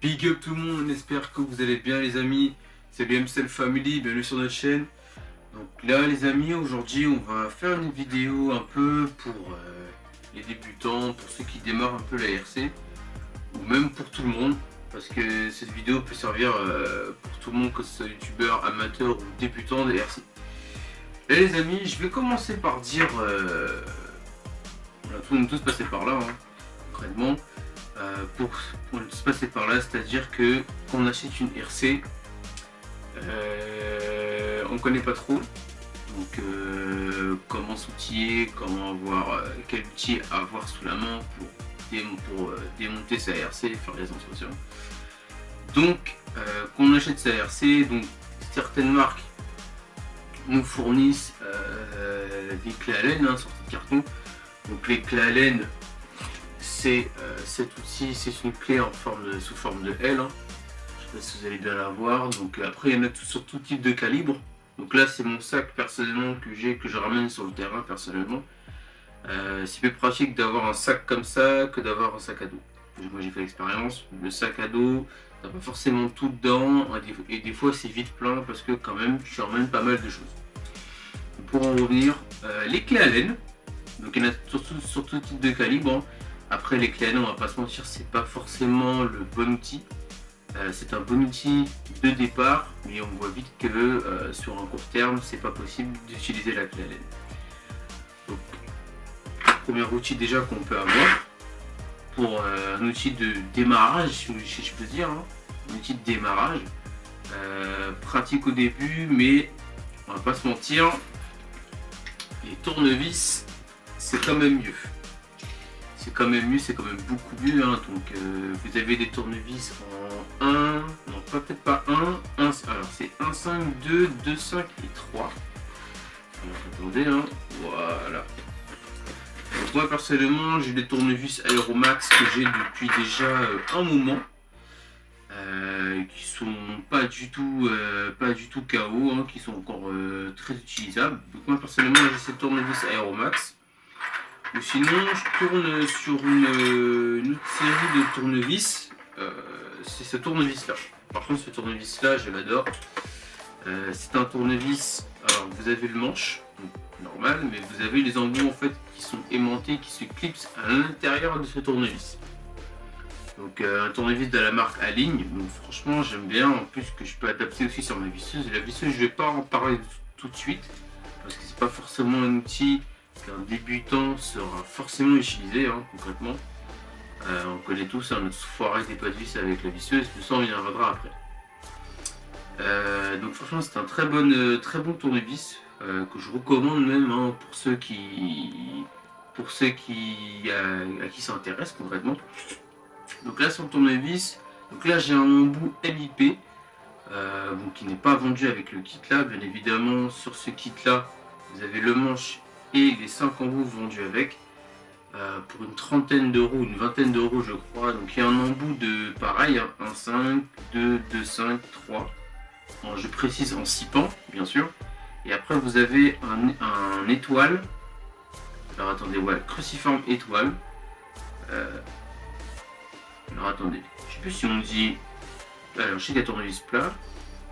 Big up tout le monde, on espère que vous allez bien les amis. C'est BMCell Family, bienvenue sur notre chaîne. Donc là les amis, aujourd'hui on va faire une vidéo un peu pour les débutants, pour ceux qui démarrent un peu la RC, ou même pour tout le monde, parce que cette vidéo peut servir pour tout le monde, que ce soit youtubeur, amateur ou débutant de RC. Là les amis, je vais commencer par dire, on va tous passer par là, hein, concrètement. Pour se passer par là, c'est-à-dire que quand on achète une RC, on connaît pas trop, donc comment s'outiller, comment avoir, quel outil avoir sous la main pour démonter sa RC, faire les entretiens. Donc quand on achète sa RC, donc certaines marques nous fournissent des clés Allen, hein, sorties de carton. Donc les clés Allen, cet outil, c'est une clé sous forme de L, hein. Je sais pas si vous allez bien la voir. Donc après il y en a sur tout type de calibre. Donc là c'est mon sac personnellement que je ramène sur le terrain personnellement. C'est plus pratique d'avoir un sac comme ça que d'avoir un sac à dos. Moi j'ai fait l'expérience, le sac à dos, t'as pas forcément tout dedans et des fois c'est vite plein parce que quand même tu ramènes pas mal de choses. Pour en revenir, les clés Allen, donc il y en a sur tout type de calibre, hein. Après les clés Allen, on va pas se mentir, c'est pas forcément le bon outil. C'est un bon outil de départ, mais on voit vite que sur un court terme, c'est pas possible d'utiliser la clé Allen. Donc, premier outil déjà qu'on peut avoir pour un outil de démarrage, si je peux dire, hein, un outil de démarrage, pratique au début, mais on va pas se mentir, les tournevis, c'est quand même mieux. C'est quand même mieux, c'est quand même beaucoup mieux, hein. Donc vous avez des tournevis en 1, non peut-être pas 1, alors c'est 1, 5, 2, 2, 5 et 3. Alors attendez, hein, voilà. Donc moi personnellement j'ai des tournevis Aeromax que j'ai depuis déjà un moment, qui sont pas du tout KO, hein, qui sont encore très utilisables. Donc moi personnellement j'ai ces tournevis Aeromax. Ou sinon je tourne sur une autre série de tournevis, c'est ce tournevis là. Par contre ce tournevis là je l'adore. C'est un tournevis, alors vous avez le manche normal, mais vous avez les embouts en fait qui sont aimantés, qui se clipsent à l'intérieur de ce tournevis. Donc un tournevis de la marque Aligne, donc franchement j'aime bien, en plus que je peux adapter aussi sur ma visseuse. La visseuse je vais pas en parler tout de suite, parce que c'est pas forcément un outil qu'un débutant sera forcément utilisé, hein, concrètement. On connaît tous, hein, notre foiré des pas de vis avec la visseuse, tout ça on y reviendra après. Donc franchement c'est un très bon tournevis, que je recommande même, hein, pour ceux à qui ça intéresse concrètement. Donc là sur le tournevis, donc là j'ai un embout MIP, qui n'est pas vendu avec le kit là, bien évidemment. Sur ce kit là vous avez le manche et les 5 embouts vendus avec, pour une trentaine d'euros, une vingtaine d'euros je crois. Donc il y a un embout de pareil, hein, 1, 5, 2, 2, 5, 3, je précise en 6 pans bien sûr. Et après vous avez un étoile, alors attendez, ouais, cruciforme étoile, alors attendez, je sais plus si on dit, alors je sais qu'il y a tournevis plat,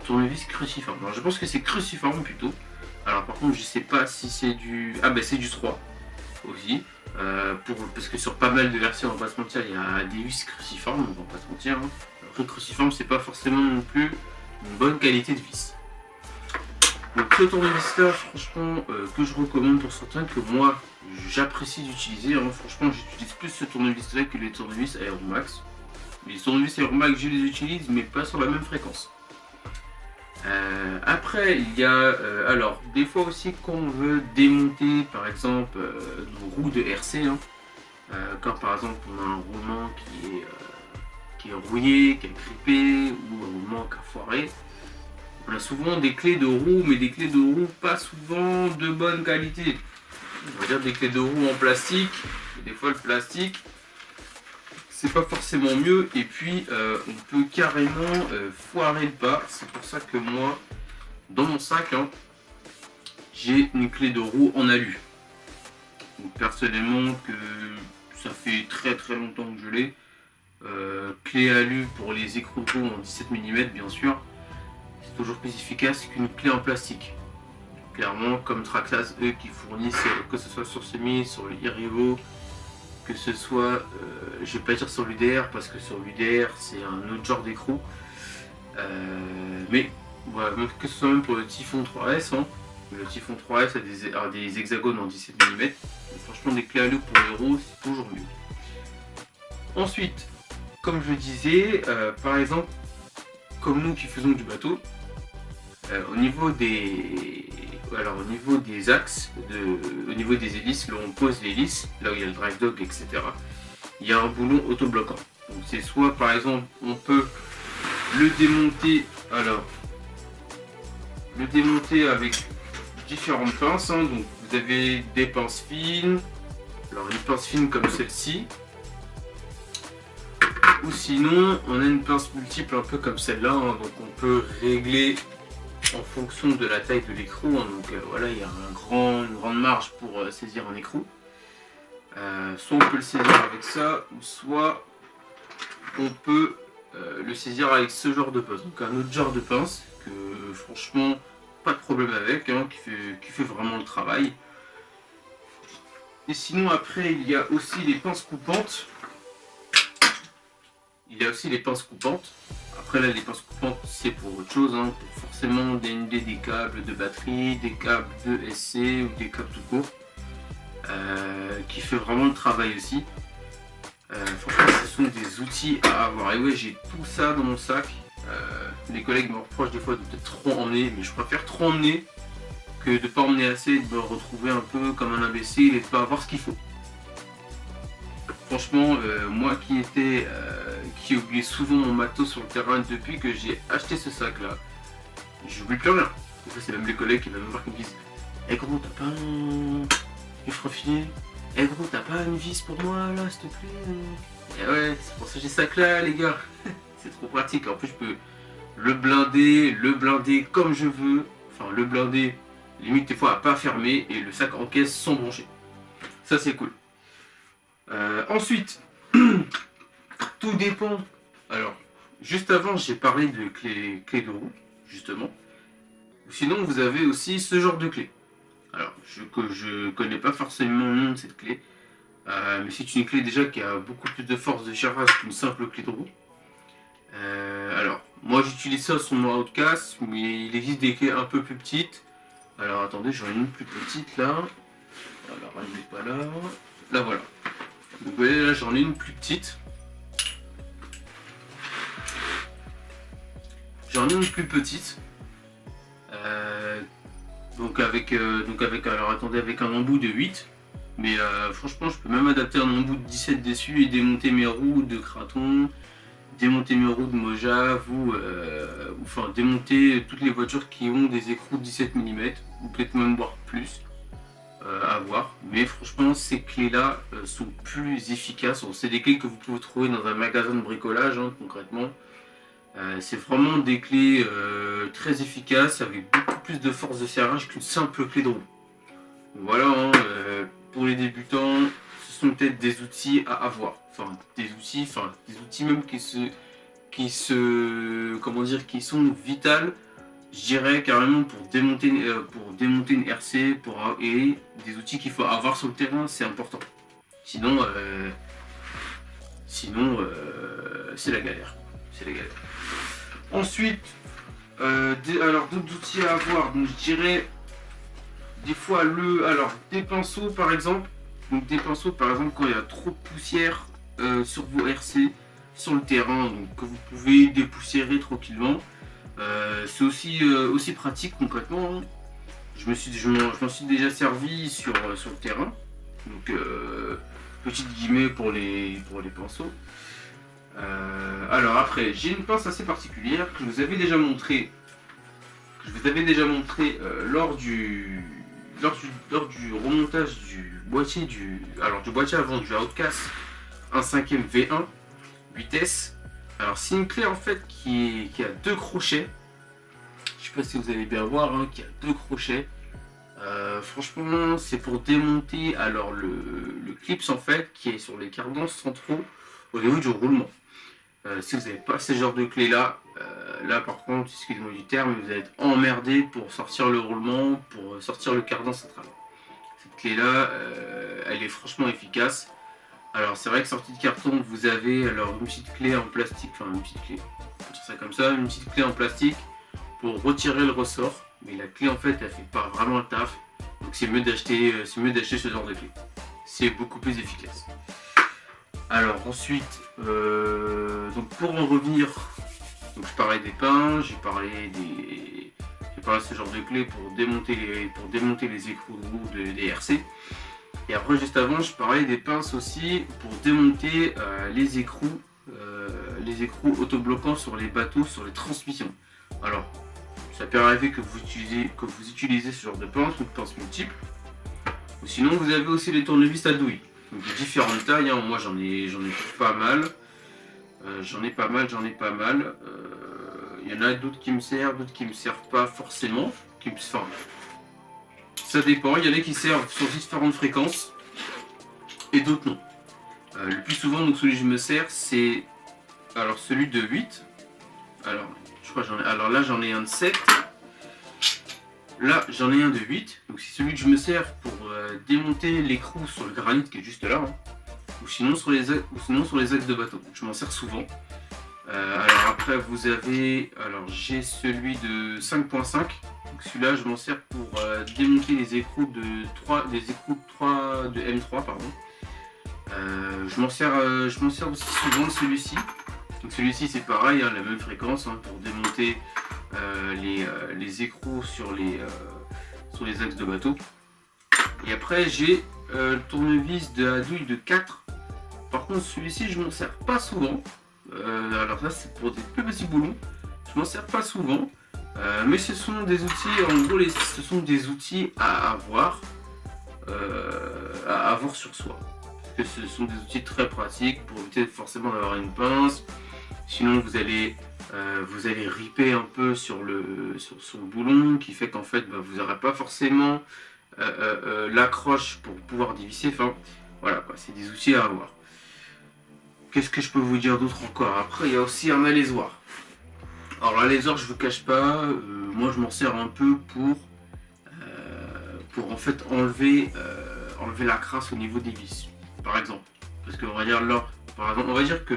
tournevis cruciforme, alors je pense que c'est cruciforme plutôt. Alors par contre je sais pas si c'est du, ah ben c'est du 3 aussi, parce que sur pas mal de versions, on va pas se mentir, il y a des vis cruciformes, on va pas se mentir, hein. Après cruciforme c'est pas forcément non plus une bonne qualité de vis. Donc ce tournevis là franchement, que je recommande pour certains, que moi j'apprécie d'utiliser, hein. Franchement j'utilise plus ce tournevis là que les tournevis Aeromax. Les tournevis Aeromax je les utilise mais pas sur la même fréquence. Après il y a alors des fois aussi quand on veut démonter par exemple nos roues de RC, hein, quand par exemple on a un roulement qui est rouillé, qui a grippé, ou un roulement qui a foiré, on a souvent des clés de roue, mais des clés de roue pas souvent de bonne qualité. On va dire des clés de roue en plastique, et des fois le plastique c'est pas forcément mieux, et puis on peut carrément foirer le pas. C'est pour ça que moi dans mon sac, hein, j'ai une clé de roue en alu. Donc personnellement que ça fait très longtemps que je l'ai, Clé alu pour les écrous en 17 mm bien sûr. C'est toujours plus efficace qu'une clé en plastique. Clairement, comme Traxxas, eux qui fournissent, que ce soit sur Semi, sur le Irivo, que ce soit, je vais pas dire sur l'UDR parce que sur l'UDR c'est un autre genre d'écrou, mais voilà, que ce soit même pour le Typhon 3S, hein. Le Typhon 3S a des hexagones en 17 mm, et franchement des clés alu pour l'héros c'est toujours mieux. Ensuite, comme je disais, par exemple, comme nous qui faisons du bateau, au niveau des axes, au niveau des hélices, là où on pose l'hélice, là où il y a le drive dog, etc., il y a un boulon auto-bloquant. Donc c'est soit par exemple on peut le démonter, avec différentes pinces, hein. Donc vous avez des pinces fines, alors une pince fine comme celle-ci, ou sinon on a une pince multiple un peu comme celle-là, hein. Donc on peut régler en fonction de la taille de l'écrou, hein. Donc voilà, il y a une grande marge pour saisir un écrou. Soit on peut le saisir avec ça, ou soit on peut le saisir avec ce genre de pince. Donc un autre genre de pince que franchement pas de problème avec, hein, qui fait vraiment le travail. Et sinon après il y a aussi les pinces coupantes. Après là les pinces coupantes c'est pour autre chose, hein, pour forcément dénuder des câbles de batterie, des câbles de SC ou des câbles tout court, qui fait vraiment le travail aussi. Franchement ce sont des outils à avoir. Et ouais, j'ai tout ça dans mon sac. Les collègues me reprochent des fois de peut-être trop emmener, mais je préfère trop emmener que de pas emmener assez et de me retrouver un peu comme un imbécile et de pas avoir ce qu'il faut. Franchement, moi qui oublie souvent mon matos sur le terrain depuis que j'ai acheté ce sac là, j'oublie plus rien. En fait, c'est même les collègues qui viennent me voir qui me disent: Eh gros, t'as pas un filet? Eh gros, t'as pas une vis pour moi là, s'il te plaît? Et ouais, c'est pour ça que j'ai ce sac là, les gars. C'est trop pratique. En plus, je peux le blinder comme je veux. Enfin, le blinder, limite des fois à pas fermer, et le sac en caisse sans brancher. Ça, c'est cool. Ensuite, tout dépend. Alors, juste avant, j'ai parlé de clés de roue, justement. Sinon, vous avez aussi ce genre de clé. Alors, je connais pas forcément le nom de cette clé, mais c'est une clé déjà qui a beaucoup plus de force de tirage qu'une simple clé de roue. Alors, moi j'utilise ça sur mon Outcast, mais il existe des clés un peu plus petites. Alors, attendez, j'en ai une plus petite là. Alors, elle n'est pas là. Là, voilà. Donc, vous voyez, là, j'en ai une plus petite. Donc avec alors attendez, avec un embout de 8. Mais franchement, je peux même adapter un embout de 17 dessus et démonter mes roues de Kraton, démonter mes roues de Mojave, ou enfin démonter toutes les voitures qui ont des écrous de 17 mm, ou peut-être même voire plus, à voir. Mais franchement, ces clés-là sont plus efficaces. C'est des clés que vous pouvez trouver dans un magasin de bricolage, hein, concrètement. C'est vraiment des clés très efficaces, avec beaucoup plus de force de serrage qu'une simple clé de roue. Voilà, hein, pour les débutants, ce sont peut-être des outils à avoir. Enfin, des outils même qui sont vitales, je dirais carrément pour démonter une RC, et des outils qu'il faut avoir sur le terrain, c'est important. Sinon, c'est la galère. Ensuite, alors d'autres outils à avoir, donc je dirais des fois des pinceaux par exemple. Donc des pinceaux par exemple quand il y a trop de poussière sur vos RC, sur le terrain, donc que vous pouvez dépoussiérer tranquillement. C'est aussi pratique concrètement, hein. Je m'en suis déjà servi sur le terrain. Donc petite guillemets pour les pinceaux. Alors après, j'ai une pince assez particulière que je vous avais déjà montré, lors du remontage du boîtier avant du Outcast 1/5 V1 vitesse. Alors c'est une clé en fait qui a deux crochets. Je sais pas si vous allez bien voir, hein, qui a deux crochets. Franchement, c'est pour démonter alors le clips en fait qui est sur les cardans centraux au niveau du roulement. Si vous n'avez pas ce genre de clé là, là par contre, excusez-moi du terme, vous allez être emmerdé pour sortir le roulement, pour sortir le cardan central. Cette clé là, elle est franchement efficace. Alors c'est vrai que sortie de carton, vous avez alors une petite clé en plastique, enfin une petite clé, on peut dire ça comme ça, une petite clé en plastique pour retirer le ressort. Mais la clé en fait, elle fait pas vraiment le taf. Donc c'est mieux d'acheter ce genre de clé. C'est beaucoup plus efficace. Alors ensuite, donc pour en revenir, donc je parlais des pins, j'ai parlé de ce genre de clé pour démonter les écrous de roue des RC. Et après juste avant, je parlais des pinces aussi pour démonter les écrous autobloquants sur les bateaux, sur les transmissions. Alors ça peut arriver que vous utilisez ce genre de pince ou de pince multiples. Ou sinon vous avez aussi les tournevis à douille. Donc de différentes tailles, hein. Moi j'en ai pas mal. J'en ai pas mal. Il y en a d'autres qui me servent, d'autres qui me servent pas forcément. Enfin, ça dépend, il y en a qui servent sur différentes fréquences et d'autres non. Le plus souvent, donc celui que je me sers, c'est alors celui de 8. Alors, je crois alors là j'en ai un de 7. Là j'en ai un de 8. Donc c'est celui que je me sers pour démonter l'écrou sur le granit qui est juste là. Hein. Ou sinon sur les axes de bateau. Donc, je m'en sers souvent. Alors après vous avez, alors j'ai celui de 5.5. Donc celui-là je m'en sers pour démonter les écrous de M3 pardon. Je m'en sers aussi souvent de celui-ci. Donc celui-ci c'est pareil, hein, la même fréquence hein, pour démonter les écrous sur les axes de bateau. Et après j'ai le tournevis de la douille de 4. Par contre celui-ci je m'en sers pas souvent. Alors là c'est pour des plus petits boulons. Je m'en sers pas souvent. Mais ce sont des outils, en gros ce sont des outils à avoir sur soi. Parce que ce sont des outils très pratiques pour éviter forcément d'avoir une pince. Sinon vous allez ripper un peu sur le boulon qui fait qu'en fait vous n'aurez pas forcément l'accroche pour pouvoir dévisser. Enfin voilà quoi, c'est des outils à avoir. Qu'est-ce que je peux vous dire d'autre encore? Après il y a aussi un alaisoir. Alors l'alaisoir je vous cache pas, moi je m'en sers un peu pour en fait enlever la crasse au niveau des vis. Par exemple. Parce qu'on va dire là, par exemple, on va dire que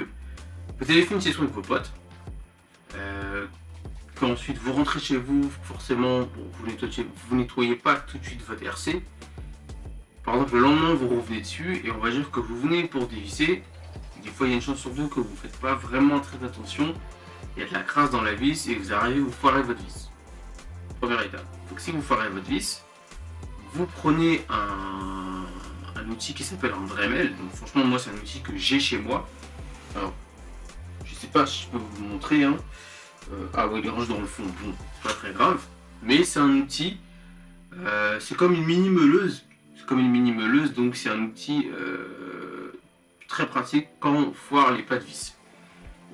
vous avez fait une session avec vos potes. Qu'ensuite vous rentrez chez vous, forcément, bon, vous nettoyez pas tout de suite votre RC. Par exemple, le lendemain vous revenez dessus et on va dire que vous venez pour dévisser. Des fois il y a une chance sur deux que vous ne faites pas vraiment très attention. Il y a de la crasse dans la vis et vous arrivez, vous foirez votre vis. Première étape. Donc si vous foirez votre vis, vous prenez un outil qui s'appelle un Dremel. Donc franchement moi c'est un outil que j'ai chez moi. Alors je sais pas si je peux vous montrer. Hein. Ah oui il range dans le fond. Bon, c'est pas très grave. Mais c'est un outil. C'est comme une mini meuleuse. Donc c'est un outil très pratique quand on foire les pas de vis.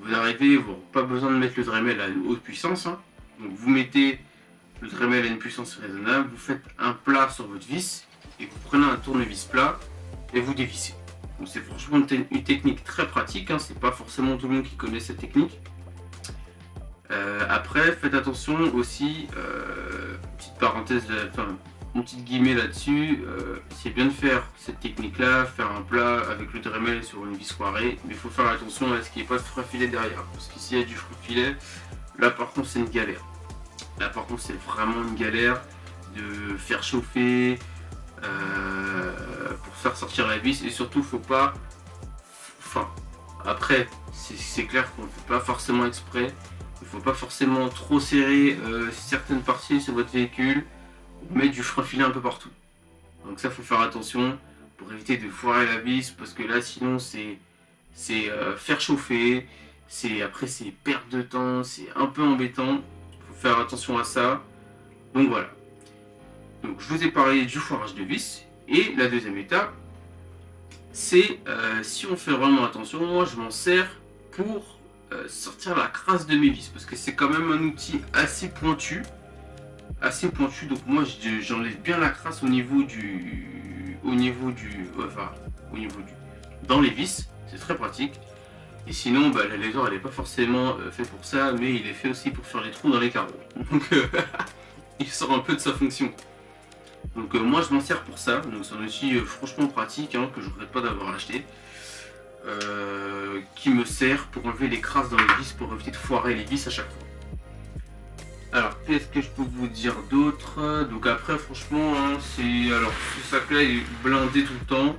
Vous arrivez, vous n'avez pas besoin de mettre le Dremel à une haute puissance. Hein. Donc vous mettez le Dremel à une puissance raisonnable, vous faites un plat sur votre vis et vous prenez un tournevis plat et vous dévissez. Donc c'est franchement une technique très pratique, hein. C'est pas forcément tout le monde qui connaît cette technique. Après faites attention aussi, petite parenthèse, une petite guillemets là-dessus, c'est bien de faire cette technique là, faire un plat avec le Dremel sur une vis foirée, mais il faut faire attention à ce qu'il n'y ait pas de frais filet derrière, parce que s'il y a du frais filet, là par contre c'est une galère. Là par contre c'est vraiment une galère de faire chauffer pour faire sortir la vis, et surtout faut pas, enfin après c'est clair qu'on ne fait pas forcément exprès, il faut pas forcément trop serrer certaines parties sur votre véhicule, mettre du frein filet un peu partout. Donc ça faut faire attention pour éviter de foirer la vis, parce que là sinon c'est faire chauffer, après c'est perte de temps, c'est un peu embêtant, faut faire attention à ça. Donc voilà. Donc je vous ai parlé du foirage de vis, et la deuxième étape c'est si on fait vraiment attention, moi je m'en sers pour sortir la crasse de mes vis, parce que c'est quand même un outil assez pointu, donc moi j'enlève bien la crasse au niveau du dans les vis, c'est très pratique. Et sinon, bah, la laser elle n'est pas forcément fait pour ça, mais il est fait aussi pour faire les trous dans les carreaux. Donc il sort un peu de sa fonction. Donc moi je m'en sers pour ça, donc c'est un outil franchement pratique hein, que je regrette pas d'avoir acheté. Qui me sert pour enlever les crasses dans les vis pour éviter de foirer les vis à chaque fois. Alors qu'est-ce que je peux vous dire d'autre? Donc après franchement hein, alors ce sac là est blindé tout le temps.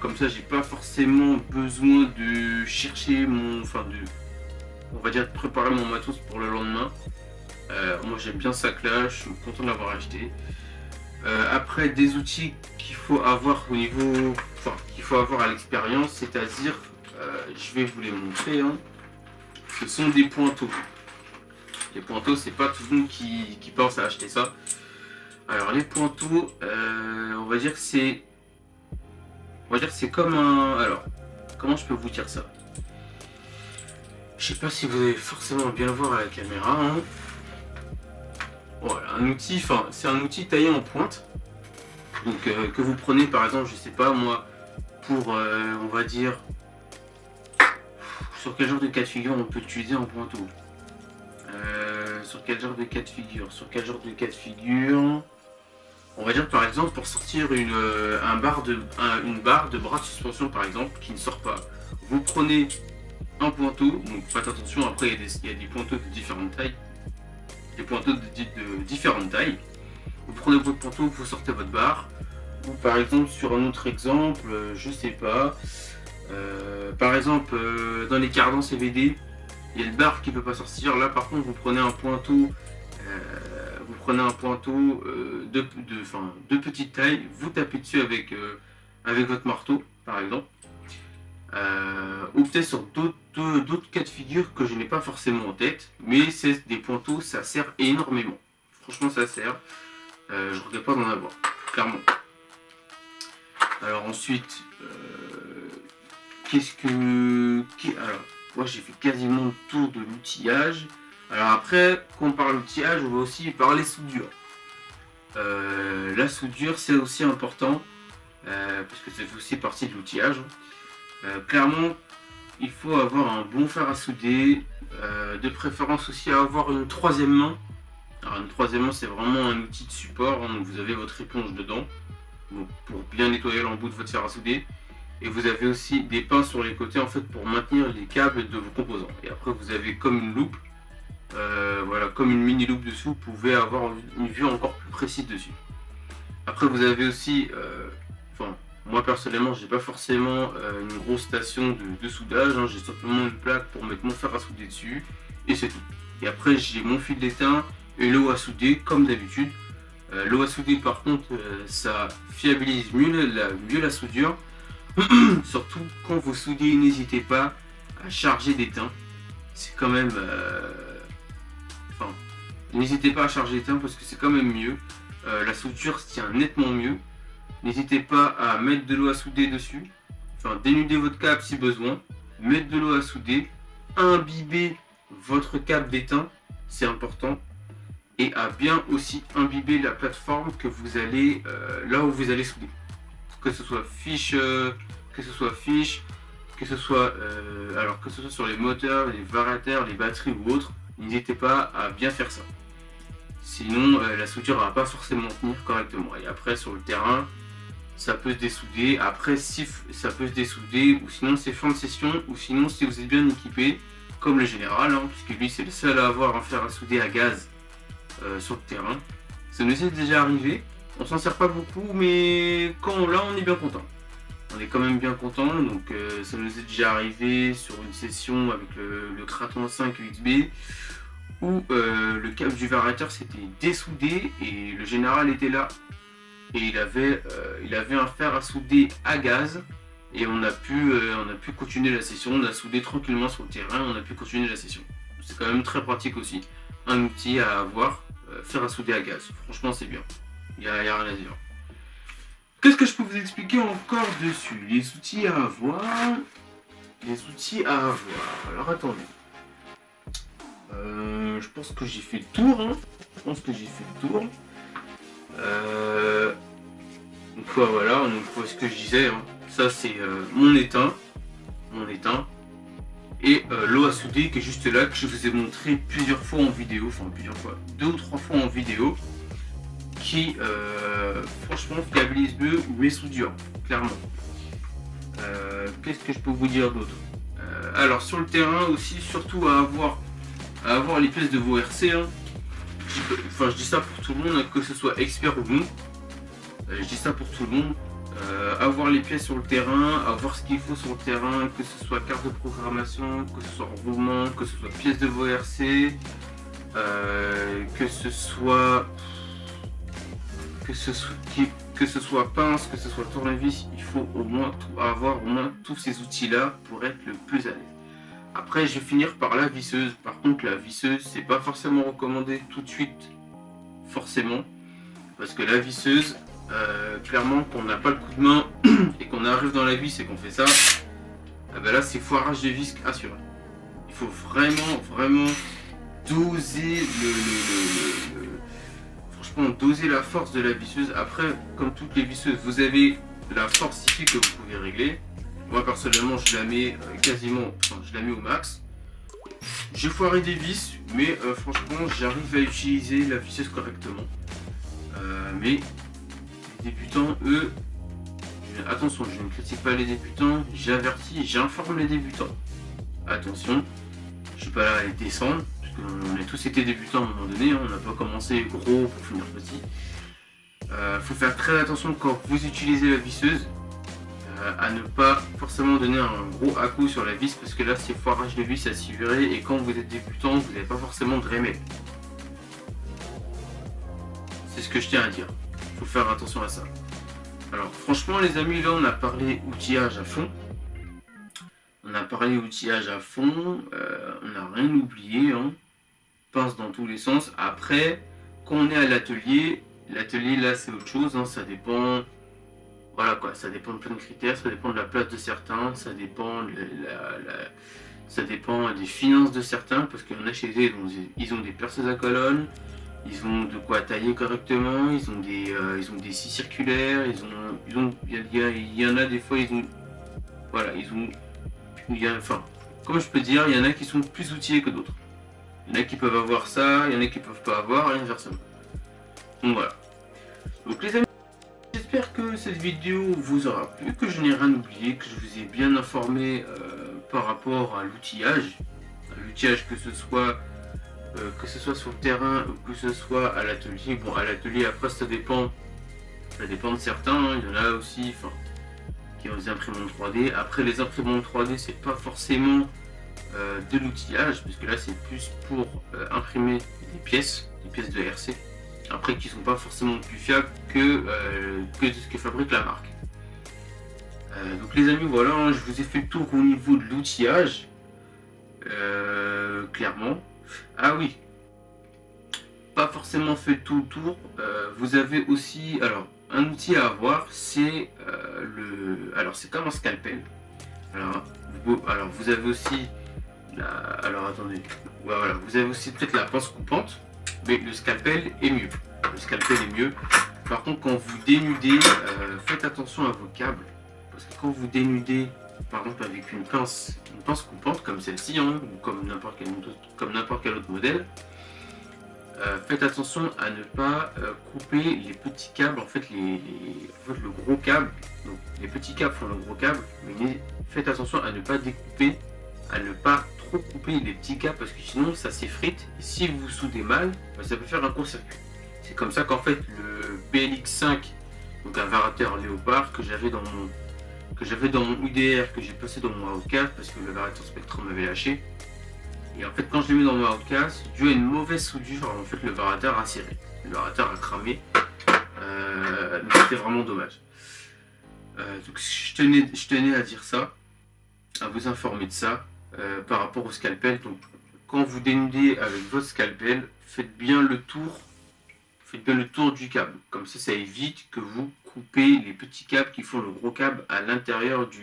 Comme ça j'ai pas forcément besoin de chercher on va dire de préparer mon matos pour le lendemain. Moi j'aime bien ce sac là, je suis content de l'avoir acheté. Après des outils qu'il faut avoir qu'il faut avoir à l'expérience, c'est-à-dire je vais vous les montrer hein. Ce sont des pointeaux. Les pointeaux, c'est pas tout le monde qui pense à acheter ça. Alors les pointeaux, on va dire que c'est comme un... Alors, comment je peux vous dire ça? Je sais pas si vous allez forcément bien le voir à la caméra. Hein. Voilà, un outil, c'est un outil taillé en pointe. Donc que vous prenez par exemple, je sais pas moi, pour on va dire sur quel genre de cas de figure on peut utiliser un pointeau. Sur quel genre de cas de figure? Sur quel genre de cas de figure? On va dire par exemple pour sortir une barre de bras de suspension par exemple qui ne sort pas. Vous prenez un pointeau, donc faites attention, après il y a des pointeaux de différentes tailles. Des pointeaux de différentes tailles. Vous prenez votre pointeau, vous sortez votre barre. Ou par exemple sur un autre exemple, je sais pas. Par exemple dans les cardans CVD, il y a le barre qui ne peut pas sortir. Là par contre vous prenez un pointeau. De petite taille, vous tapez dessus avec votre marteau par exemple. Ou peut-être sur d'autres cas de figure que je n'ai pas forcément en tête, mais c'est des pointeaux, ça sert énormément. Franchement ça sert. Je regrette pas d'en avoir, clairement. Alors ensuite, alors, moi j'ai fait quasiment le tour de l'outillage. Alors après, quand on parle d'outillage, on va aussi parler soudure. La soudure, c'est aussi important, parce que ça fait aussi partie de l'outillage. Clairement, il faut avoir un bon fer à souder, de préférence aussi avoir une troisième main. Alors une troisième main, c'est vraiment un outil de support, hein, donc vous avez votre éponge dedans, donc pour bien nettoyer l'embout de votre fer à souder. Et vous avez aussi des pinces sur les côtés en fait pour maintenir les câbles de vos composants. Et après vous avez comme une loupe. Voilà, comme une mini loupe dessous, vous pouvez avoir une vue encore plus précise dessus. Après vous avez aussi, moi personnellement j'ai pas forcément une grosse station de soudage, hein, j'ai simplement une plaque pour mettre mon fer à souder dessus et c'est tout. Et après j'ai mon fil d'étain et l'eau à souder comme d'habitude. L'eau à souder par contre ça fiabilise mieux la soudure. Surtout quand vous soudez, n'hésitez pas à charger d'étain. C'est quand même... n'hésitez pas à charger l'étain parce que c'est quand même mieux. La soudure se tient nettement mieux. N'hésitez pas à mettre de l'eau à souder dessus. Dénuder votre câble si besoin. Mettre de l'eau à souder. Imbiber votre câble d'étain. C'est important. Et à bien aussi imbiber la plateforme que vous allez... là où vous allez souder. Que ce soit fiche... que ce soit sur les moteurs, les variateurs, les batteries ou autres. N'hésitez pas à bien faire ça. Sinon, la soudure ne va pas forcément tenir correctement. Et après, sur le terrain, ça peut se dessouder. Après, si ça peut se dessouder, ou sinon c'est fin de session, ou sinon si vous êtes bien équipé, comme le général, hein, puisque lui c'est le seul à avoir un fer à souder à gaz sur le terrain. Ça nous est déjà arrivé. On s'en sert pas beaucoup, mais quand on l'a, on est bien content. On est quand même bien content, donc ça nous est déjà arrivé sur une session avec le Kraton 5 USB où le câble du variateur s'était dessoudé et le général était là et il avait un fer à souder à gaz et on a pu continuer la session, on a soudé tranquillement sur le terrain, on a pu continuer la session. C'est quand même très pratique aussi, un outil à avoir, fer à souder à gaz, franchement c'est bien, il n'y a rien à dire. Qu'est-ce que je peux vous expliquer encore dessus? Les outils à avoir. Alors attendez. Je pense que j'ai fait le tour. Hein. Donc voilà, donc ce que je disais. Hein. Ça c'est mon étain. et l'eau à souder qui est juste là, que je vous ai montré plusieurs fois en vidéo, enfin plusieurs fois, 2 ou 3 fois en vidéo, qui franchement fiabilise mieux mes soudures, clairement. Qu'est-ce que je peux vous dire d'autre? Alors sur le terrain aussi, surtout à avoir les pièces de vos RC, hein. Enfin je dis ça pour tout le monde, hein, que ce soit expert ou non, je dis ça pour tout le monde. Avoir les pièces sur le terrain, avoir ce qu'il faut sur le terrain, que ce soit carte de programmation, que ce soit roulement, que ce soit pièces de vos RC, que ce soit pince, que ce soit tournevis, il faut au moins avoir au moins tous ces outils là pour être le plus à l'aise. Après je vais finir par la visseuse. Par contre la visseuse c'est pas forcément recommandé tout de suite, forcément, parce que la visseuse, clairement quand on n'a pas le coup de main et qu'on arrive dans la vis et qu'on fait ça, ben là c'est foirage de vis assuré. Il faut vraiment doser franchement doser la force de la visseuse. Après comme toutes les visseuses vous avez la force ici que vous pouvez régler. Moi personnellement je la mets quasiment, enfin, je la mets au max. J'ai foiré des vis mais franchement j'arrive à utiliser la visseuse correctement. Mais les débutants, eux, attention, je ne critique pas les débutants, j'avertis, j'informe les débutants. Attention, je suis pas là à les descendre, parce qu'on a tous été débutants à un moment donné, hein, on n'a pas commencé gros pour finir petit. Faut faire très attention quand vous utilisez la visseuse, à ne pas forcément donner un gros à-coup sur la vis, parce que là c'est foirage de vis à civirer, et quand vous êtes débutant, vous n'avez pas forcément de remède. C'est ce que je tiens à dire. Faut faire attention à ça. Alors franchement les amis, là on a parlé outillage à fond. On n'a rien oublié, hein. Pince dans tous les sens. Après, quand on est à l'atelier là c'est autre chose, hein. Ça dépend. Voilà quoi, ça dépend de plein de critères, ça dépend de la place de certains, ça dépend ça dépend des finances de certains, parce qu'il y en a chez eux, ils ont des perceuses à colonne. Ils ont de quoi tailler correctement, ils ont des scies circulaires, il y en a des fois, enfin, comment je peux dire, il y en a qui sont plus outillés que d'autres. Il y en a qui peuvent avoir ça, il y en a qui peuvent pas avoir, et inversement. Donc voilà. Donc les amis, j'espère que cette vidéo vous aura plu, que je n'ai rien oublié, que je vous ai bien informé par rapport à l'outillage. Que ce soit sur le terrain ou que ce soit à l'atelier. Bon, à l'atelier, après, ça dépend de certains, hein. Il y en a aussi qui ont des imprimantes 3D. Après, les imprimantes 3D, c'est pas forcément de l'outillage, parce que là, c'est plus pour imprimer des pièces de RC. Après, qui sont pas forcément plus fiables que ce que fabrique la marque. Donc, les amis, voilà, hein, je vous ai fait le tour au niveau de l'outillage. Clairement. Ah oui, pas forcément fait tout le tour. Vous avez aussi, alors, un outil à avoir, c'est c'est comme un scalpel. Alors, vous avez aussi alors attendez, ouais, voilà, vous avez aussi peut-être la pince coupante, mais le scalpel est mieux. Par contre, quand vous dénudez, faites attention à vos câbles, parce que quand vous dénudez, par exemple avec une pince coupante comme celle-ci, hein, ou comme n'importe quel autre modèle, faites attention à ne pas couper les petits câbles, en fait, le gros câble. Donc, les petits câbles font le gros câble, mais faites attention à ne pas découper, à ne pas trop couper les petits câbles, parce que sinon ça s'effrite, et si vous soudez mal, ça peut faire un court-circuit. C'est comme ça qu'en fait le BLX5, donc un variateur léopard que j'avais dans mon UDR, que j'ai passé dans mon Outcast parce que le variateur Spectrum m'avait lâché. Et en fait, quand je l'ai mis dans mon Outcast, dû à une mauvaise soudure, en fait, le variateur a ciré. Le variateur a cramé. Donc c'était vraiment dommage. Donc je tenais à dire ça, à vous informer de ça par rapport au scalpel. Donc quand vous dénudez avec votre scalpel, faites bien le tour du câble. Comme ça évite que vous coupez les petits câbles qui font le gros câble à l'intérieur de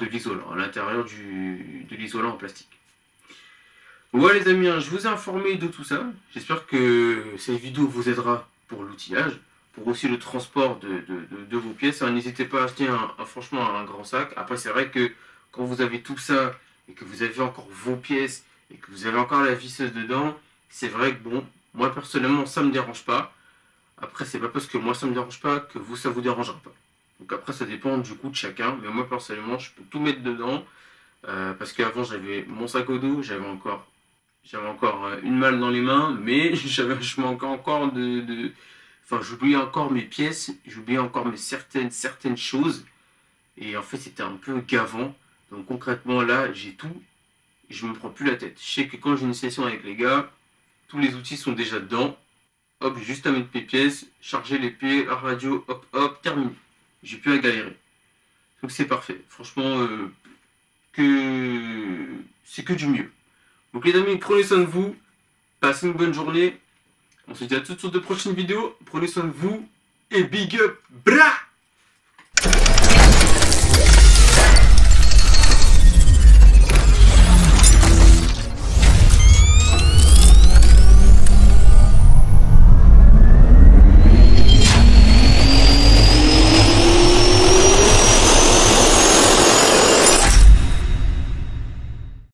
l'isolant, de l'isolant en plastique. Voilà les amis, hein, je vous ai informé de tout ça. J'espère que cette vidéo vous aidera pour l'outillage, pour aussi le transport de vos pièces. N'hésitez pas à acheter franchement un grand sac. Après c'est vrai que quand vous avez tout ça, et que vous avez encore vos pièces, et que vous avez encore la visseuse dedans, c'est vrai que bon, moi personnellement, ça me dérange pas. Après, c'est pas parce que moi ça me dérange pas que vous ça vous dérangera pas. Donc après, ça dépend du coup de chacun. Mais moi personnellement, je peux tout mettre dedans. Parce qu'avant, j'avais mon sac au dos, j'avais encore une malle dans les mains, mais je manquais encore enfin, j'oubliais encore mes pièces, j'oubliais encore certaines choses. Et en fait, c'était un peu gavant. Donc concrètement, là, j'ai tout. Et je me prends plus la tête. Je sais que quand j'ai une session avec les gars, tous les outils sont déjà dedans. Hop, juste à mettre mes pièces, charger l'épée, la radio, hop, hop, terminé. J'ai plus à galérer. Donc c'est parfait. Franchement, c'est que du mieux. Donc les amis, prenez soin de vous. Passez une bonne journée. On se dit à toutes sur de prochaines vidéos. Prenez soin de vous. Et big up. Bra!